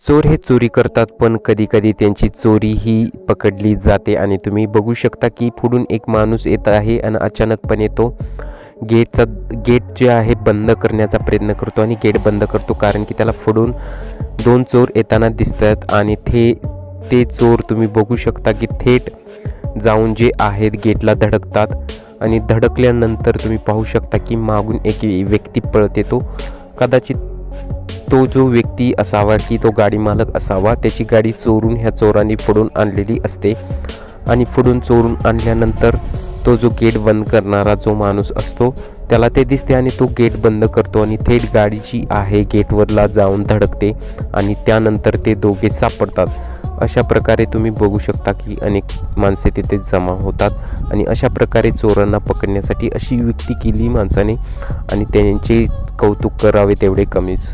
चोर हे चोरी करतात, पण कधी-कधी त्यांची चोरी ही पकडली जाते आणि तुम्ही बघू शकता की पुढून एक माणूस येत आहे आणि अचानकपणे तो गेट जे आहे बंद करण्याचा प्रयत्न करतो आणि गेट बंद करतो, कारण की त्याला पुढून 2 चोर येताना दिसतात आणि ते चोर तुम्ही बघू शकता की थेट जाऊन जे आहेत गेटला धडकतात आणि धडकल्यानंतर तुम्ही पाहू शकता की मागून एक व्यक्ती पळत येतो. कदाचित तो जो व्यक्ती असावा की तो गाडी मालक असावा, त्याची गाडी चोरून ह्या चोरांनी फोडून आणलेली असते आणि फोडून चोरून आणल्यानंतर तो जो गेट बंद करणारा जो माणूस असतो त्याला ते दिसते आणि तो गेट बंद करतो आणि थेट गाडी जी आहे गेटवरला जाऊन धडकते आणि त्यानंतर ते दोघे सापडतात. अशा प्रकारे तुम्ही बघू शकता की अनेक माणसे तिथे जमा होतात आणि अशा प्रकारे चोरांना पकडण्यासाठी अशी युक्ती केली माणसाने आणि त्यांचे कौतुक करावे तेवढे कमीच.